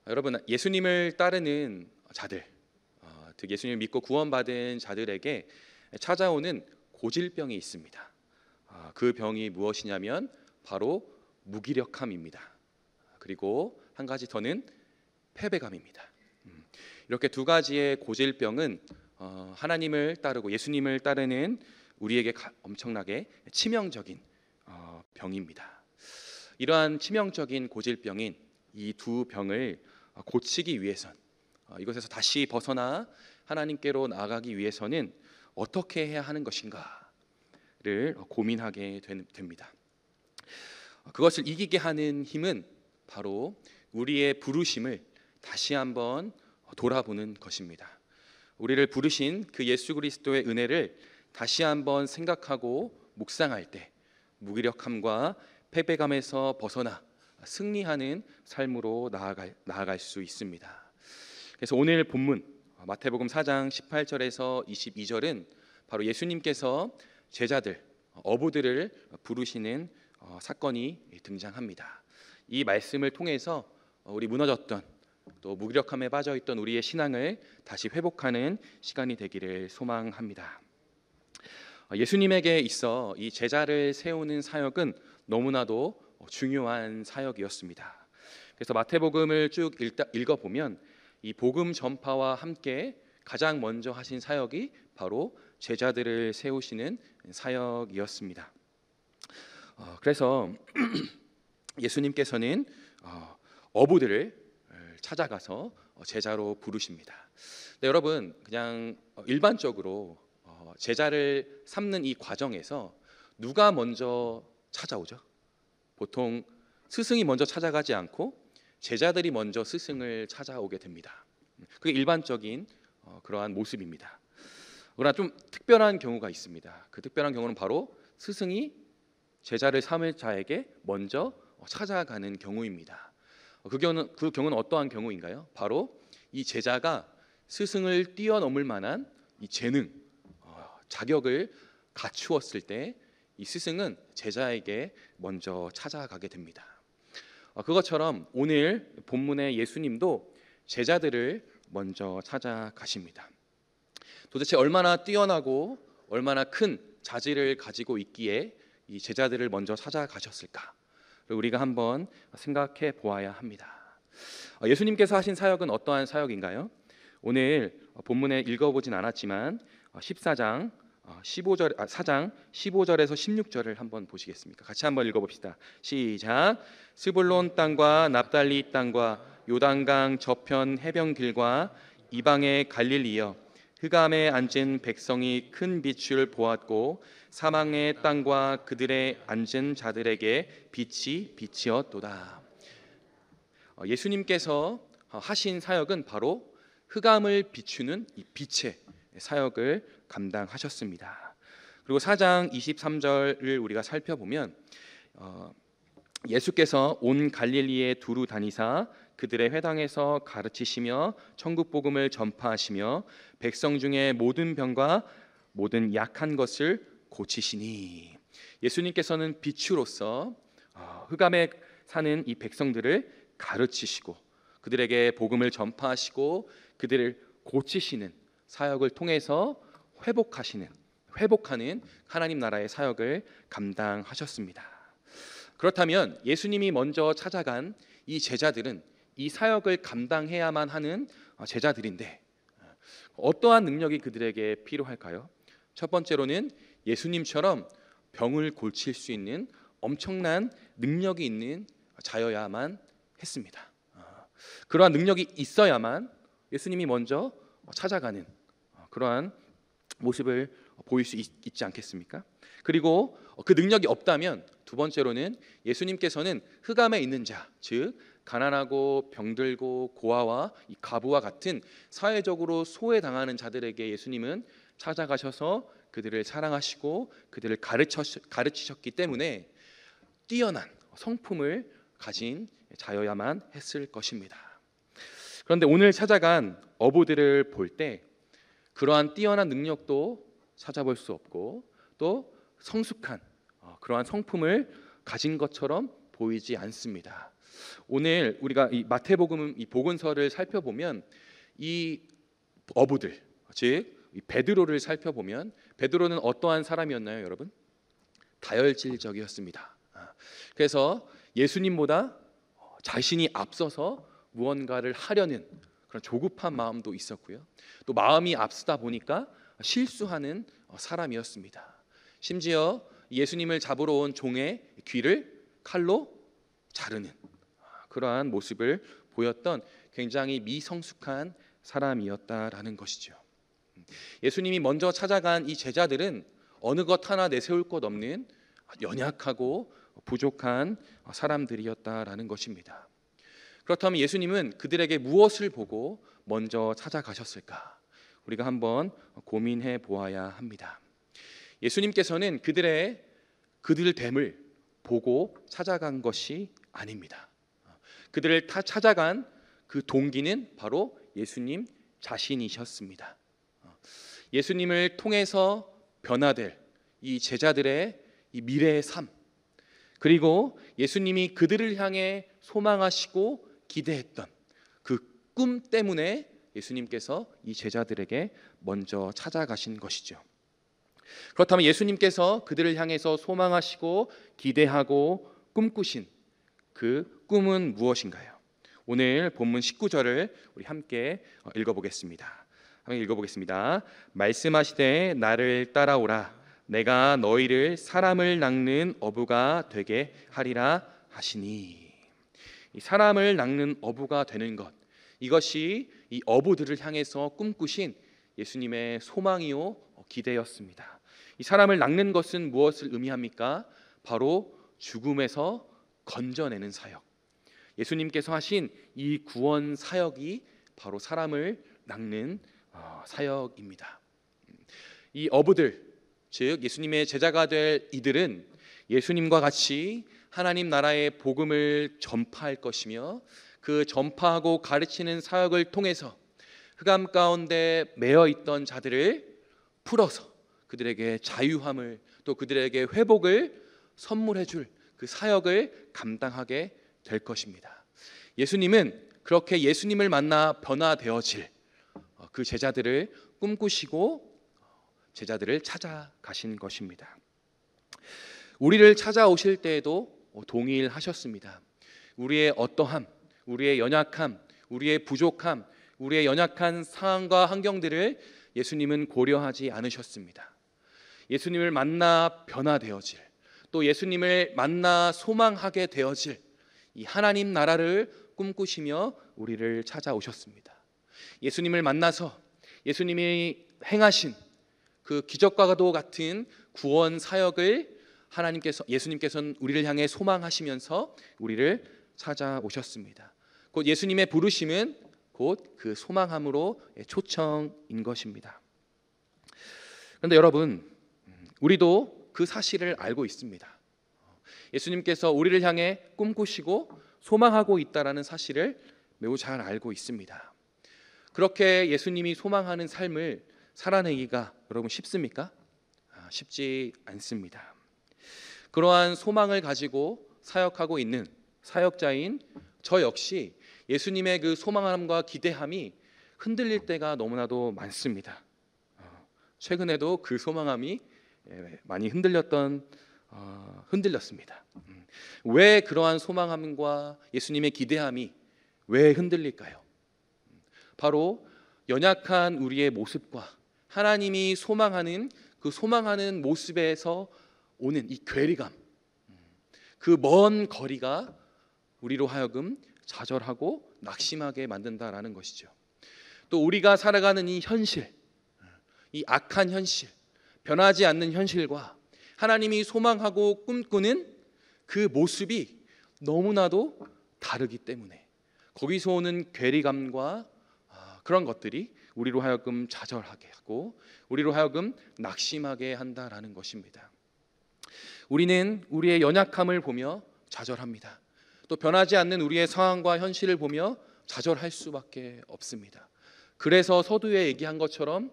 여러분, 예수님을 따르는 자들, 즉 예수님을 믿고 구원받은 자들에게 찾아오는 고질병이 있습니다. 그 병이 무엇이냐면 바로 무기력함입니다. 그리고 한 가지 더는 패배감입니다. 이렇게 두 가지의 고질병은 하나님을 따르고 예수님을 따르는 우리에게 엄청나게 치명적인 병입니다. 이러한 치명적인 고질병인 이 두 병을 고치기 위해선, 이것에서 다시 벗어나 하나님께로 나아가기 위해서는 어떻게 해야 하는 것인가를 고민하게 됩니다. 그것을 이기게 하는 힘은 바로 우리의 부르심을 다시 한번 돌아보는 것입니다. 우리를 부르신 그 예수 그리스도의 은혜를 다시 한번 생각하고 묵상할 때 무기력함과 패배감에서 벗어나 승리하는 삶으로 나아갈 수 있습니다. 그래서 오늘 본문 마태복음 4장 18절에서 22절은 바로 예수님께서 제자들, 어부들을 부르시는 사건이 등장합니다. 이 말씀을 통해서 우리 무너졌던 또 무기력함에 빠져있던 우리의 신앙을 다시 회복하는 시간이 되기를 소망합니다. 예수님에게 있어 이 제자를 세우는 사역은 너무나도 중요한 사역이었습니다. 그래서 마태복음을 쭉 읽어보면 이 복음 전파와 함께 가장 먼저 하신 사역이 바로 제자들을 세우시는 사역이었습니다. 그래서 예수님께서는 어부들을 찾아가서 제자로 부르십니다. 네, 여러분, 그냥 일반적으로 제자를 삼는 이 과정에서 누가 먼저 찾아오죠? 보통 스승이 먼저 찾아가지 않고 제자들이 먼저 스승을 찾아오게 됩니다. 그게 일반적인 그러한 모습입니다. 그러나 좀 특별한 경우가 있습니다. 그 특별한 경우는 바로 스승이 제자를 삼을 자에게 먼저 찾아가는 경우입니다. 그 경우는 어떠한 경우인가요? 바로 이 제자가 스승을 뛰어넘을 만한 이 재능, 자격을 갖추었을 때 이 스승은 제자에게 먼저 찾아가게 됩니다. 그것처럼 오늘 본문의 예수님도 제자들을 먼저 찾아가십니다. 도대체 얼마나 뛰어나고 얼마나 큰 자질을 가지고 있기에 이 제자들을 먼저 찾아가셨을까? 우리가 한번 생각해 보아야 합니다. 예수님께서 하신 사역은 어떠한 사역인가요? 오늘 본문에 읽어보진 않았지만 4장 15절에서 16절을 한번 보시겠습니까? 같이 한번 읽어봅시다. 시작. 스불론 땅과 납달리 땅과 요단강 저편 해변길과 이방의 갈릴리여, 흑암에 앉은 백성이 큰 빛을 보았고 사망의 땅과 그들의 앉은 자들에게 빛이 비치었도다. 예수님께서 하신 사역은 바로 흑암을 비추는 이 빛의 사역을 감당하셨습니다. 그리고 4장 23절을 우리가 살펴보면 예수께서 온 갈릴리에 두루 다니사 그들의 회당에서 가르치시며 천국 복음을 전파하시며 백성 중에 모든 병과 모든 약한 것을 고치시니, 예수님께서는 빛으로서 흑암에 사는 이 백성들을 가르치시고 그들에게 복음을 전파하시고 그들을 고치시는 사역을 통해서 회복하는 하나님 나라의 사역을 감당하셨습니다. 그렇다면 예수님이 먼저 찾아간 이 제자들은 이 사역을 감당해야만 하는 제자들인데 어떠한 능력이 그들에게 필요할까요? 첫 번째로는 예수님처럼 병을 고칠 수 있는 엄청난 능력이 있는 자여야만 했습니다. 그러한 능력이 있어야만 예수님이 먼저 찾아가는 그러한 모습을 보일 수 있지 않겠습니까? 그리고 그 능력이 없다면 두 번째로는 예수님께서는 흑암에 있는 자, 즉 가난하고 병들고 고아와 이 과부와 같은 사회적으로 소외당하는 자들에게 예수님은 찾아가셔서 그들을 사랑하시고 그들을 가르치셨기 때문에 뛰어난 성품을 가진 자여야만 했을 것입니다. 그런데 오늘 찾아간 어부들을 볼 때 그러한 뛰어난 능력도 찾아볼 수 없고 또 성숙한 그러한 성품을 가진 것처럼 보이지 않습니다. 오늘 우리가 이 마태복음 이 복음서를 살펴보면 이 어부들, 즉 베드로를 살펴보면 베드로는 어떠한 사람이었나요, 여러분? 다혈질적이었습니다. 그래서 예수님보다 자신이 앞서서 무언가를 하려는 그런 조급한 마음도 있었고요. 또 마음이 앞서다 보니까 실수하는 사람이었습니다. 심지어 예수님을 잡으러 온 종의 귀를 칼로 자르는 그러한 모습을 보였던 굉장히 미성숙한 사람이었다라는 것이죠. 예수님이 먼저 찾아간 이 제자들은 어느 것 하나 내세울 것 없는 연약하고 부족한 사람들이었다라는 것입니다. 그렇다면 예수님은 그들에게 무엇을 보고 먼저 찾아가셨을까? 우리가 한번 고민해 보아야 합니다. 예수님께서는 그들 됨을 보고 찾아간 것이 아닙니다. 그들을 찾아간 그 동기는 바로 예수님 자신이셨습니다. 예수님을 통해서 변화될 이 제자들의 이 미래의 삶, 그리고 예수님이 그들을 향해 소망하시고 기대했던 그 꿈 때문에 예수님께서 이 제자들에게 먼저 찾아가신 것이죠. 그렇다면 예수님께서 그들을 향해서 소망하시고 기대하고 꿈꾸신 그 꿈은 무엇인가요? 오늘 본문 19절을 우리 함께 읽어보겠습니다. 한번 읽어보겠습니다. 말씀하시되 나를 따라오라. 내가 너희를 사람을 낚는 어부가 되게 하리라 하시니. 이 사람을 낚는 어부가 되는 것, 이것이 이 어부들을 향해서 꿈꾸신 예수님의 소망이요 기대였습니다. 이 사람을 낚는 것은 무엇을 의미합니까? 바로 죽음에서 건져내는 사역. 예수님께서 하신 이 구원 사역이 바로 사람을 낚는 사역입니다. 이 어부들, 즉 예수님의 제자가 될 이들은 예수님과 같이 하나님 나라의 복음을 전파할 것이며 그 전파하고 가르치는 사역을 통해서 흑암 가운데 매여 있던 자들을 풀어서 그들에게 자유함을, 또 그들에게 회복을 선물해 줄 그 사역을 감당하게 될 것입니다. 예수님은 그렇게 예수님을 만나 변화되어질 그 제자들을 꿈꾸시고 제자들을 찾아가신 것입니다. 우리를 찾아오실 때에도 동일하셨습니다. 우리의 어떠함, 우리의 연약함, 우리의 부족함, 우리의 연약한 상황과 환경들을 예수님은 고려하지 않으셨습니다. 예수님을 만나 변화되어질, 또 예수님을 만나 소망하게 되어질 이 하나님 나라를 꿈꾸시며 우리를 찾아오셨습니다. 예수님을 만나서 예수님이 행하신 그 기적과도 같은 구원 사역을 예수님께서는 우리를 향해 소망하시면서 우리를 찾아오셨습니다. 곧 예수님의 부르심은 곧 그 소망함으로 초청인 것입니다. 그런데 여러분, 우리도 그 사실을 알고 있습니다. 예수님께서 우리를 향해 꿈꾸시고 소망하고 있다라는 사실을 매우 잘 알고 있습니다. 그렇게 예수님이 소망하는 삶을 살아내기가 여러분 쉽습니까? 쉽지 않습니다. 그러한 소망을 가지고 사역하고 있는 사역자인 저 역시 예수님의 그 소망함과 기대함이 흔들릴 때가 너무나도 많습니다. 최근에도 그 소망함이 많이 흔들렸습니다. 왜 그러한 소망함과 예수님의 기대함이 왜 흔들릴까요? 바로 연약한 우리의 모습과 하나님이 소망하는 그 소망하는 모습에서 오는 이 괴리감, 그 먼 거리가 우리로 하여금 좌절하고 낙심하게 만든다라는 것이죠. 또 우리가 살아가는 이 현실, 이 악한 현실, 변하지 않는 현실과 하나님이 소망하고 꿈꾸는 그 모습이 너무나도 다르기 때문에 거기서 오는 괴리감과 그런 것들이 우리로 하여금 좌절하게 하고 우리로 하여금 낙심하게 한다라는 것입니다. 우리는 우리의 연약함을 보며 좌절합니다. 또 변하지 않는 우리의 상황과 현실을 보며 좌절할 수밖에 없습니다. 그래서 서두에 얘기한 것처럼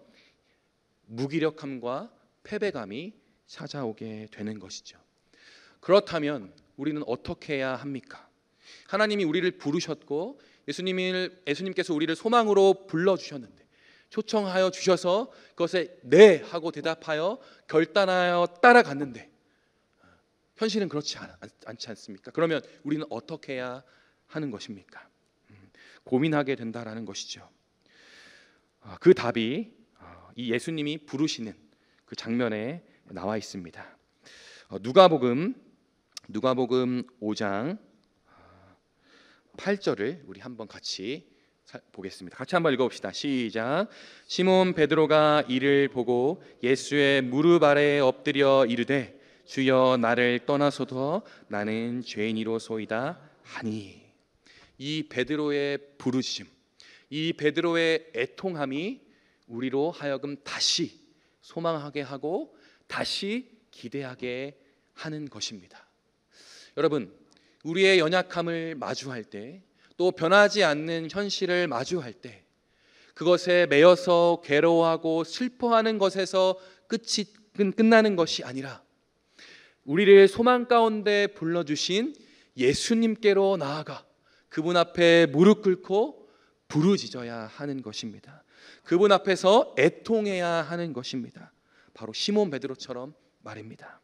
무기력함과 패배감이 찾아오게 되는 것이죠. 그렇다면 우리는 어떻게 해야 합니까? 하나님이 우리를 부르셨고 예수님께서 우리를 소망으로 불러주셨는데, 초청하여 주셔서 그것에 네 하고 대답하여 결단하여 따라갔는데 현실은 그렇지 않지 않습니까? 그러면 우리는 어떻게 해야 하는 것입니까? 고민하게 된다라는 것이죠. 그 답이 이 예수님이 부르시는 그 장면에 나와 있습니다. 누가복음 5장 8절을 우리 한번 같이 보겠습니다. 같이 한번 읽어봅시다. 시작. 시몬 베드로가 이를 보고 예수의 무릎 아래에 엎드려 이르되 주여 나를 떠나소서 나는 죄인이로소이다 하니. 이 베드로의 부르심, 이 베드로의 애통함이 우리로 하여금 다시 소망하게 하고 다시 기대하게 하는 것입니다. 여러분, 우리의 연약함을 마주할 때, 또 변하지 않는 현실을 마주할 때, 그것에 매여서 괴로워하고 슬퍼하는 것에서 끝나는 것이 아니라 우리를 소망 가운데 불러주신 예수님께로 나아가 그분 앞에 무릎 꿇고 부르짖어야 하는 것입니다. 그분 앞에서 애통해야 하는 것입니다. 바로 시몬 베드로처럼 말입니다.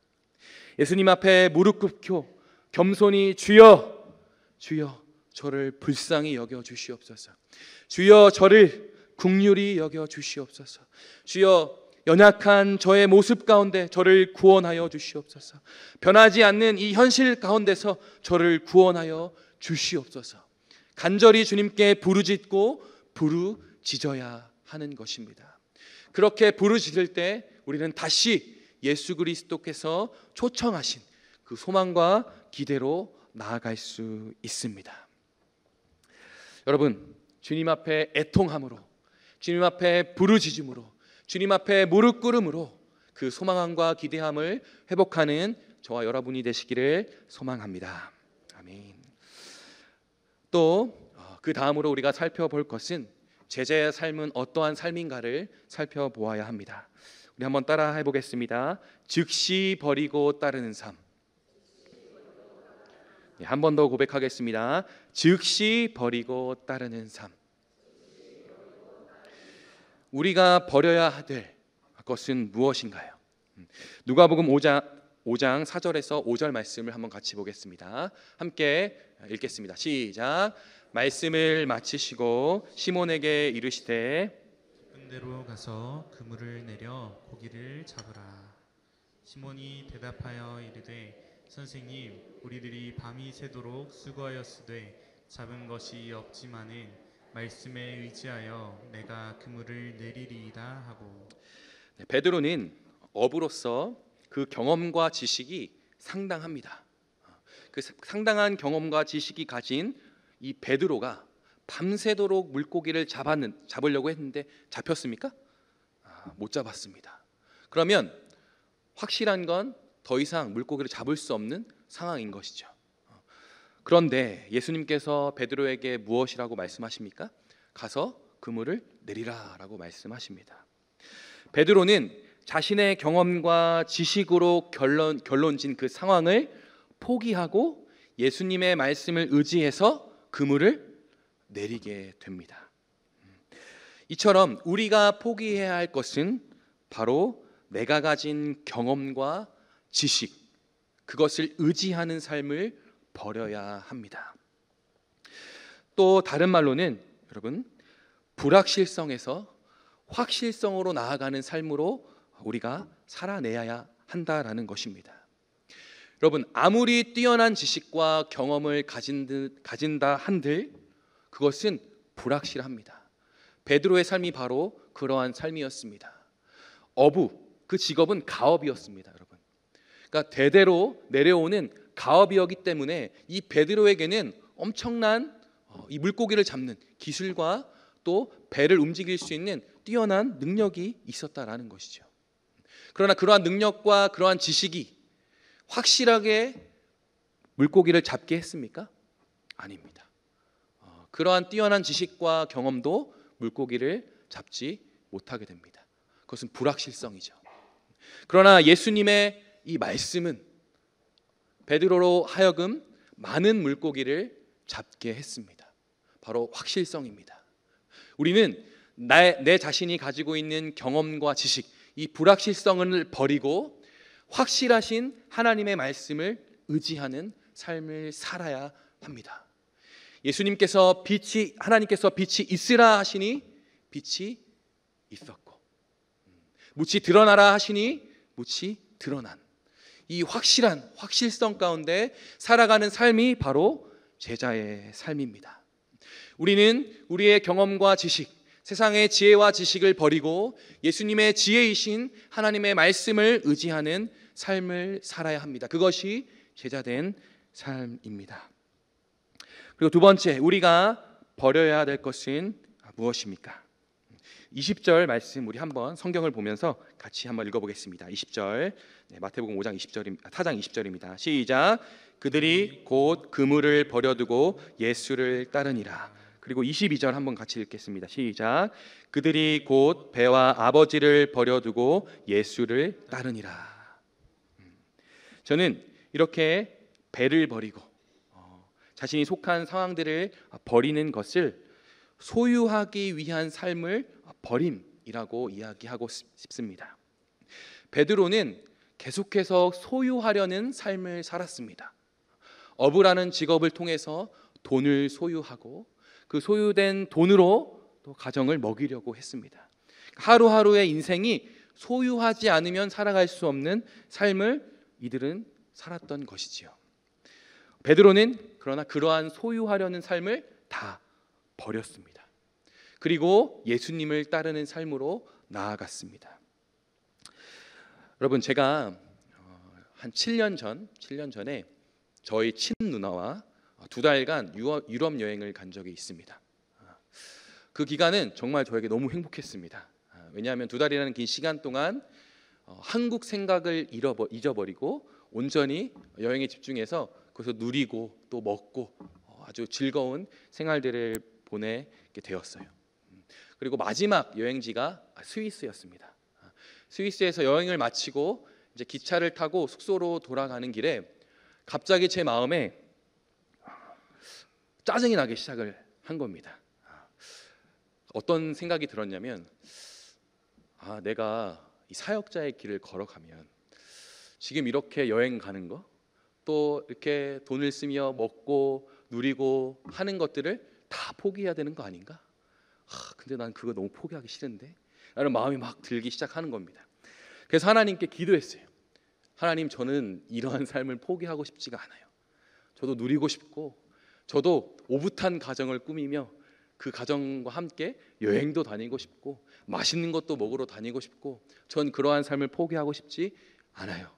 예수님 앞에 무릎 꿇고 겸손히 주여 저를 불쌍히 여겨 주시옵소서. 주여 저를 긍휼히 여겨 주시옵소서. 주여 연약한 저의 모습 가운데 저를 구원하여 주시옵소서. 변하지 않는 이 현실 가운데서 저를 구원하여 주시옵소서. 간절히 주님께 부르짖고 부르짖어야 하는 것입니다. 그렇게 부르짖을 때 우리는 다시 예수 그리스도께서 초청하신 그 소망과 기대로 나아갈 수 있습니다. 여러분, 주님 앞에 애통함으로, 주님 앞에 부르짖음으로, 주님 앞에 무릎 꿇음으로 그 소망함과 기대함을 회복하는 저와 여러분이 되시기를 소망합니다. 아멘. 또 그 다음으로 우리가 살펴볼 것은 제자의 삶은 어떠한 삶인가를 살펴보아야 합니다. 우리 한번 따라 해보겠습니다. 즉시 버리고 따르는 삶. 한 번 더 고백하겠습니다. 즉시 버리고 따르는 삶. 우리가 버려야 될 것은 무엇인가요? 누가복음 5장 4절에서 5절 말씀을 한번 같이 보겠습니다. 함께 읽겠습니다. 시작. 말씀을 마치시고 시몬에게 이르시되 깊은 데로 가서 그물을 내려 고기를 잡으라. 시몬이 대답하여 이르되 선생님, 우리들이 밤이 새도록 수고하였으되 잡은 것이 없지만은 말씀에 의지하여 내가 그물을 내리리이다 하고. 베드로는 어부로서 그 경험과 지식이 상당합니다. 그 상당한 경험과 지식이 가진 이 베드로가 밤새도록 물고기를 잡으려고 했는데 잡혔습니까? 못 잡았습니다. 그러면 확실한 건 더 이상 물고기를 잡을 수 없는 상황인 것이죠. 그런데 예수님께서 베드로에게 무엇이라고 말씀하십니까? 가서 그물을 내리라라고 말씀하십니다. 베드로는 자신의 경험과 지식으로 결론진 그 상황을 포기하고 예수님의 말씀을 의지해서 그물을 내리게 됩니다. 이처럼 우리가 포기해야 할 것은 바로 내가 가진 경험과 지식, 그것을 의지하는 삶을 버려야 합니다. 또 다른 말로는 여러분, 불확실성에서 확실성으로 나아가는 삶으로 우리가 살아내야 한다라는 것입니다. 여러분, 아무리 뛰어난 지식과 경험을 가진다 한들 그것은 불확실합니다. 베드로의 삶이 바로 그러한 삶이었습니다. 어부, 그 직업은 가업이었습니다, 여러분. 그러니까 대대로 내려오는 가업이었기 때문에 이 베드로에게는 엄청난 이 물고기를 잡는 기술과 또 배를 움직일 수 있는 뛰어난 능력이 있었다라는 것이죠. 그러나 그러한 능력과 그러한 지식이 확실하게 물고기를 잡게 했습니까? 아닙니다. 그러한 뛰어난 지식과 경험도 물고기를 잡지 못하게 됩니다. 그것은 불확실성이죠. 그러나 예수님의 이 말씀은 베드로로 하여금 많은 물고기를 잡게 했습니다. 바로 확실성입니다. 우리는 내 자신이 가지고 있는 경험과 지식, 이 불확실성을 버리고 확실하신 하나님의 말씀을 의지하는 삶을 살아야 합니다. 하나님께서 빛이 있으라 하시니 빛이 있었고, 묻이 드러나라 하시니 묻이 드러난, 이 확실한 확실성 가운데 살아가는 삶이 바로 제자의 삶입니다. 우리는 우리의 경험과 지식, 세상의 지혜와 지식을 버리고 예수님의 지혜이신 하나님의 말씀을 의지하는 삶을 살아야 합니다. 그것이 제자된 삶입니다. 그리고 두 번째, 우리가 버려야 될 것은 무엇입니까? 20절 말씀 우리 한번 성경을 보면서 같이 한번 읽어보겠습니다. 20절, 마태복음 5장 4장 20절입니다. 시작. 그들이 곧 그물을 버려두고 예수를 따르니라. 그리고 22절 한번 같이 읽겠습니다. 시작. 그들이 곧 배와 아버지를 버려두고 예수를 따르니라. 저는 이렇게 배를 버리고 자신이 속한 상황들을 버리는 것을 소유하기 위한 삶을 버림이라고 이야기하고 싶습니다. 베드로는 계속해서 소유하려는 삶을 살았습니다. 어부라는 직업을 통해서 돈을 소유하고 그 소유된 돈으로 또 가정을 먹이려고 했습니다. 하루하루의 인생이 소유하지 않으면 살아갈 수 없는 삶을 이들은 살았던 것이지요. 베드로는 그러나 그러한 소유하려는 삶을 다 버렸습니다. 그리고 예수님을 따르는 삶으로 나아갔습니다. 여러분, 제가 한 7년 전에 저희 친누나와 2달간 유럽 여행을 간 적이 있습니다. 그 기간은 정말 저에게 너무 행복했습니다. 왜냐하면 2달이라는 긴 시간 동안 한국 생각을 잊어버리고 온전히 여행에 집중해서 거기서 누리고 또 먹고 아주 즐거운 생활들을 보내게 되었어요. 그리고 마지막 여행지가 스위스였습니다. 스위스에서 여행을 마치고 이제 기차를 타고 숙소로 돌아가는 길에 갑자기 제 마음에 짜증이 나기 시작을 한 겁니다. 어떤 생각이 들었냐면, 내가 이 사역자의 길을 걸어가면 지금 이렇게 여행 가는 거, 또 이렇게 돈을 쓰며 먹고 누리고 하는 것들을 다 포기해야 되는 거 아닌가? 근데 난 그거 너무 포기하기 싫은데? 라는 마음이 막 들기 시작하는 겁니다. 그래서 하나님께 기도했어요. 하나님, 저는 이러한 삶을 포기하고 싶지가 않아요. 저도 누리고 싶고, 저도 오붓한 가정을 꾸미며 그 가정과 함께 여행도 다니고 싶고 맛있는 것도 먹으러 다니고 싶고, 전 그러한 삶을 포기하고 싶지 않아요.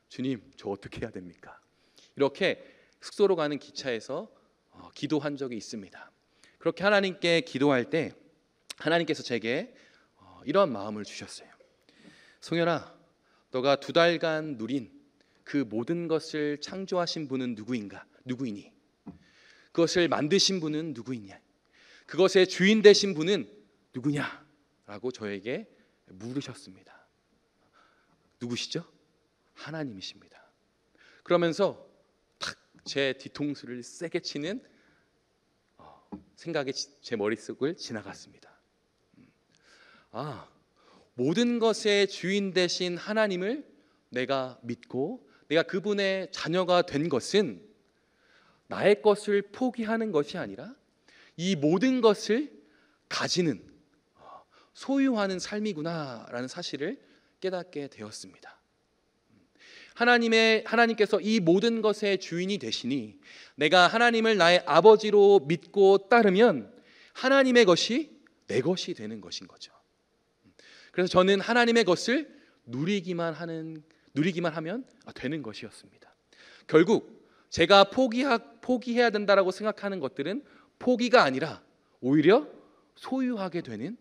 주님, 저 어떻게 해야 됩니까? 이렇게 숙소로 가는 기차에서 기도한 적이 있습니다. 그렇게 하나님께 기도할 때 하나님께서 제게 이런 마음을 주셨어요. 송현아, 너가 2달간 누린 그 모든 것을 창조하신 분은 누구이니? 그것을 만드신 분은 누구이냐? 그것의 주인 되신 분은 누구냐? 라고 저에게 물으셨습니다. 누구시죠? 하나님이십니다. 그러면서 탁 제 뒤통수를 세게 치는 생각이 제 머릿속을 지나갔습니다. 모든 것의 주인 되신 하나님을 내가 믿고 내가 그분의 자녀가 된 것은 나의 것을 포기하는 것이 아니라 이 모든 것을 가지는, 소유하는 삶이구나라는 사실을 깨닫게 되었습니다. 하나님께서 이 모든 것의 주인이 되시니 내가 하나님을 나의 아버지로 믿고 따르면 하나님의 것이 내 것이 되는 것인 거죠. 그래서 저는 하나님의 것을 누리기만 하면 되는 것이었습니다. 결국 제가 포기해야 된다라고 생각하는 것들은 포기가 아니라 오히려 소유하게 되는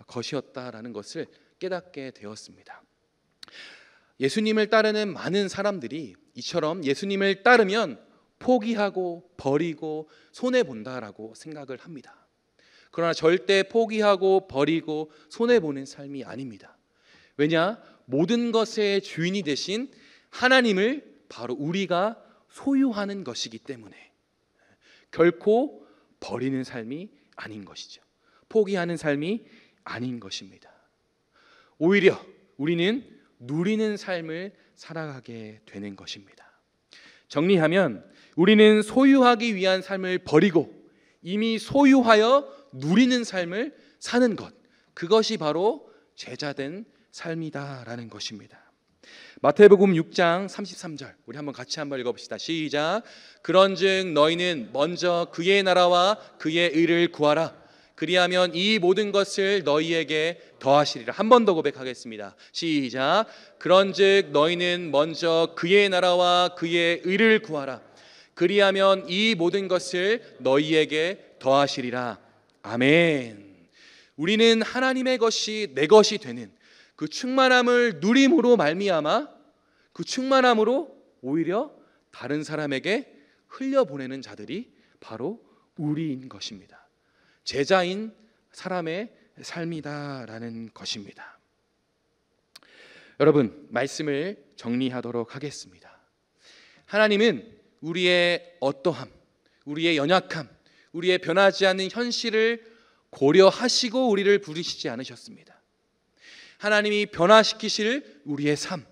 것이었다라는 것을 깨닫게 되었습니다. 예수님을 따르는 많은 사람들이 이처럼 예수님을 따르면 포기하고 버리고 손해본다라고 생각을 합니다. 그러나 절대 포기하고 버리고 손해보는 삶이 아닙니다. 왜냐? 모든 것의 주인이 되신 하나님을 바로 우리가 소유하는 것이기 때문에, 결코 버리는 삶이 아닌 것이죠. 포기하는 삶이 아닌 것입니다. 오히려 우리는 누리는 삶을 살아가게 되는 것입니다. 정리하면 우리는 소유하기 위한 삶을 버리고 이미 소유하여 누리는 삶을 사는 것, 그것이 바로 제자된 삶이다라는 것입니다. 마태복음 6장 33절 우리 한번 같이 한번 읽어봅시다. 시작. 그런즉 너희는 먼저 그의 나라와 그의 의를 구하라. 그리하면 이 모든 것을 너희에게 더하시리라. 한 번 더 고백하겠습니다. 시작. 그런즉 너희는 먼저 그의 나라와 그의 의를 구하라. 그리하면 이 모든 것을 너희에게 더하시리라. 아멘. 우리는 하나님의 것이 내 것이 되는 그 충만함을 누림으로 말미암아 그 충만함으로 오히려 다른 사람에게 흘려보내는 자들이 바로 우리인 것입니다. 제자인 사람의 삶이다라는 것입니다. 여러분, 말씀을 정리하도록 하겠습니다. 하나님은 우리의 어떠함, 우리의 연약함, 우리의 변하지 않는 현실을 고려하시고 우리를 부르시지 않으셨습니다. 하나님이 변화시키실 우리의 삶,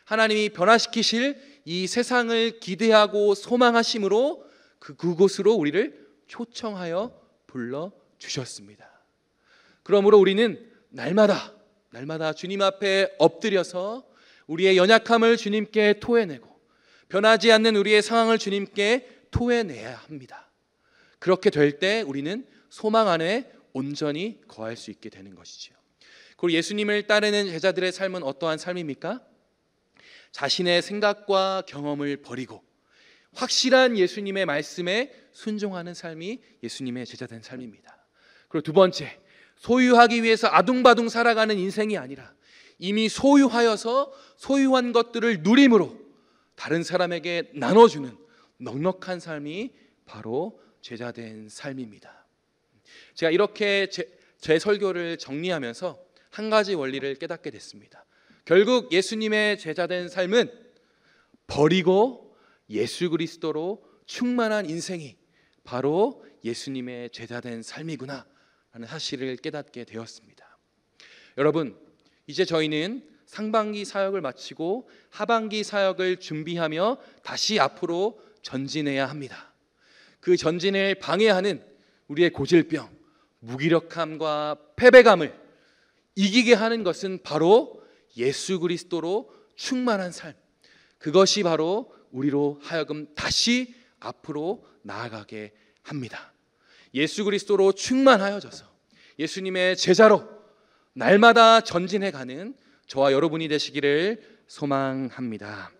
하나님이 변화시키실 이 세상을 기대하고 소망하심으로 그곳으로 우리를 초청하여 불러주셨습니다. 그러므로 우리는 날마다 주님 앞에 엎드려서 우리의 연약함을 주님께 토해내고 변하지 않는 우리의 상황을 주님께 토해내야 합니다. 그렇게 될 때 우리는 소망 안에 온전히 거할 수 있게 되는 것이죠. 그리고 예수님을 따르는 제자들의 삶은 어떠한 삶입니까? 자신의 생각과 경험을 버리고 확실한 예수님의 말씀에 순종하는 삶이 예수님의 제자된 삶입니다. 그리고 두 번째, 소유하기 위해서 아둥바둥 살아가는 인생이 아니라 이미 소유하여서 소유한 것들을 누림으로 다른 사람에게 나눠주는 넉넉한 삶이 바로 제자된 삶입니다. 제가 이렇게 제 설교를 정리하면서 한 가지 원리를 깨닫게 됐습니다. 결국 예수님의 제자된 삶은 버리고 예수 그리스도로 충만한 인생이 바로 예수님의 제자된 삶이구나 라는 사실을 깨닫게 되었습니다. 여러분, 이제 저희는 상반기 사역을 마치고 하반기 사역을 준비하며 다시 앞으로 전진해야 합니다. 그 전진을 방해하는 우리의 고질병, 무기력함과 패배감을 이기게 하는 것은 바로 예수 그리스도로 충만한 삶, 그것이 바로 우리로 하여금 다시 앞으로 나아가게 합니다. 예수 그리스도로 충만하여져서 예수님의 제자로 날마다 전진해가는 저와 여러분이 되시기를 소망합니다.